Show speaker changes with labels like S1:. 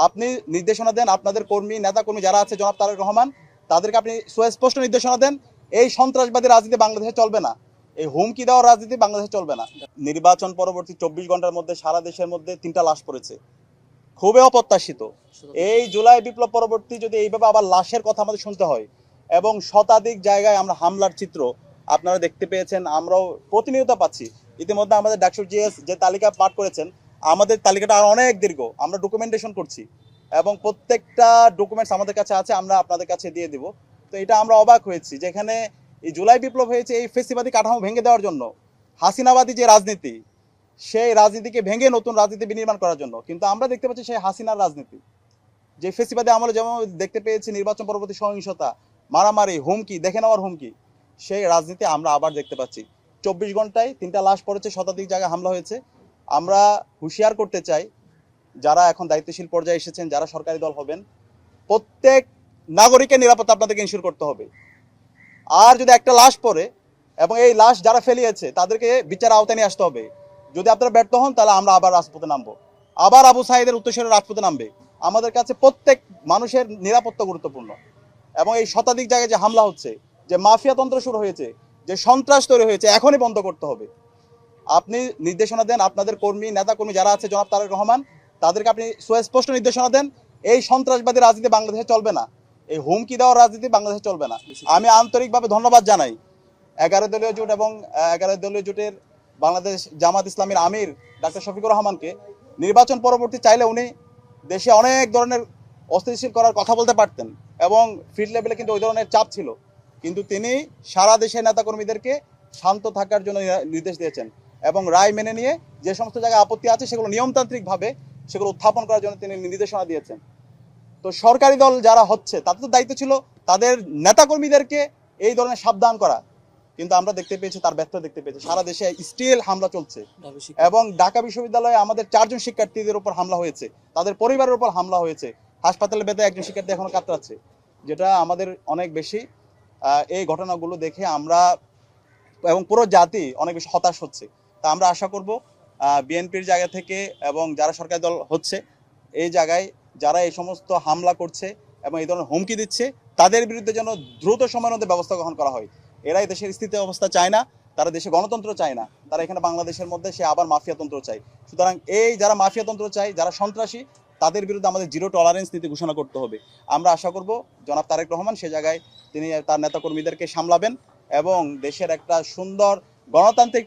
S1: আপনি নির্দেশনা দেন, আপনাদের কর্মী নেতা কর্মী যারা আছে জনাব তারেক রহমান তাদেরকে আপনি সুস্পষ্ট নির্দেশনা দেন, এই সন্ত্রাসবাদী রাজনীতি বাংলাদেশে চলবে না, এই হুমকি দেওয়ার রাজনীতি বাংলাদেশে চলবে না। নির্বাচন পরবর্তী 24 ঘন্টার মধ্যে সারা দেশের মধ্যে 3টা লাশ পড়েছে, খুবই অপ্রত্যাশিত। এই জুলাই বিপ্লব পরবর্তী যদি এইভাবে আবার লাশের কথা আমাদের শুনতে হয় এবং শতাধিক জায়গায় আমরা হামলার চিত্র আপনারা দেখতে পেয়েছেন, আমরাও প্রতিনিয়ত পাচ্ছি। ইতিমধ্যে আমাদের ডাকসুর জিএস যে তালিকা পাঠ করেছেন, আমাদের তালিকাটা আরো অনেক দীর্ঘ, আমরা ডকুমেন্টেশন করছি এবং প্রত্যেকটা ডকুমেন্টস আমাদের কাছে আছে, আমরা আপনাদের কাছে দিয়ে দিব। তো এটা আমরা অবাক হয়েছি, যেখানে এই জুলাই বিপ্লব হয়েছে এই ফেসিবাদী কাঠামো ভেঙে দেওয়ার জন্য, হাসিনাবাদী যে রাজনীতি সেই রাজনীতিকে ভেঙে নতুন রাজনীতি বিনির্মাণ করার জন্য। কিন্তু আমরা দেখতে পাচ্ছি সেই হাসিনার রাজনীতি, যে ফেসিবাদী আমলে যেমন দেখতে পেয়েছি নির্বাচন পরবর্তী সহিংসতা, মারামারি, হুমকি, দেখে নেওয়ার হুমকি, সেই রাজনীতি আমরা আবার দেখতে পাচ্ছি। 24 ঘন্টায় 3টা লাশ পড়েছে, শতাধিক জায়গায় হামলা হয়েছে। আমরা হুঁশিয়ার করতে চাই, যারা এখন দায়িত্বশীল পর্যায়ে এসেছেন, যারা সরকারি দল হবেন, প্রত্যেক নাগরিকের নিরাপত্তা আপনাদেরকে ইনশিওর করতে হবে। আর যদি একটা লাশ পড়ে এবং এই লাশ যারা ফেলিয়েছে তাদেরকে বিচার আওতায় নিয়ে আসতে হবে। যদি আপনারা ব্যর্থ হন তাহলে আমরা আবার রাজপথে নামবো, আবার আবু সাঈদের উত্তরসূরি রাজপথে নামবে। আমাদের কাছে প্রত্যেক মানুষের নিরাপত্তা গুরুত্বপূর্ণ এবং এই শতাধিক জায়গায় যে হামলা হচ্ছে, যে মাফিয়াতন্ত্র শুরু হয়েছে, যে সন্ত্রাস তৈরি হয়েছে, এখনই বন্ধ করতে হবে। আপনি নির্দেশনা দেন, আপনাদের কর্মী নেতা কর্মী যারা আছে জনাব তারেক রহমান তাদেরকে আপনি সুস্পষ্ট নির্দেশনা দেন, এই সন্ত্রাসবাদী রাজনীতি বাংলাদেশে চলবে না, এই হুমকি দেওয়ার রাজনীতি বাংলাদেশে চলবে না। আমি আন্তরিকভাবে ধন্যবাদ জানাই 11 দলীয় জোট এবং 11 দলীয় জোটের বাংলাদেশ জামাত ইসলামীর আমির ডাক্তার শফিকুর রহমানকে। নির্বাচন পরবর্তী চাইলে উনি দেশে অনেক ধরনের অস্থিতিশীল করার কথা বলতে পারতেন এবং ফিল্ড লেভেলে কিন্তু ওই ধরনের চাপ ছিল, কিন্তু তিনি সারা দেশের নেতাকর্মীদেরকে শান্ত থাকার জন্য নির্দেশ দিয়েছেন এবং রায় মেনে নিয়ে যে সমস্ত জায়গায় আপত্তি আছে সেগুলো নিয়মতান্ত্রিকভাবে সেগুলো উত্থাপন করার জন্য তিনি নির্দেশনা দিয়েছেন। তো সরকারি দল যারা হচ্ছে তাদের তো দায়িত্ব ছিল তাদের নেতাকর্মীদেরকে এই ধরনের সাবধান করা, কিন্তু আমরা দেখতে পেয়েছি তার ব্যর্থ দেখতে পেয়েছি। সারা দেশে স্টিল হামলা চলছে এবং ঢাকা বিশ্ববিদ্যালয়ে আমাদের 4 জন শিক্ষার্থীদের উপর হামলা হয়েছে, তাদের পরিবারের উপর হামলা হয়েছে, হাসপাতালে বেঁধে একজন শিক্ষার্থী এখনো কাতরাচ্ছে, যেটা আমাদের অনেক বেশি এই ঘটনাগুলো দেখে আমরা এবং পুরো জাতি অনেক বেশি হতাশ হচ্ছে। তা আমরা আশা করব বিএনপির জায়গা থেকে এবং যারা সরকারি দল হচ্ছে এই জায়গায় যারা এই সমস্ত হামলা করছে এবং এই ধরনের হুমকি দিচ্ছে তাদের বিরুদ্ধে যেন দ্রুত সময়ের মধ্যে ব্যবস্থা গ্রহণ করা হয়। এরাই দেশের স্থিতি অবস্থা চায় না, তারা দেশে গণতন্ত্র চায় না, তারা এখানে বাংলাদেশের মধ্যে সে আবার মাফিয়াতন্ত্র চায়। সুতরাং এই যারা মাফিয়াতন্ত্র চায়, যারা সন্ত্রাসী, তাদের বিরুদ্ধে আমাদের জিরো টলারেন্স নীতি ঘোষণা করতে হবে। আমরা আশা করব জনাব তারেক রহমান সে জায়গায় তিনি তার নেতাকর্মীদেরকে সামলাবেন এবং দেশের একটা সুন্দর গণতান্ত্রিক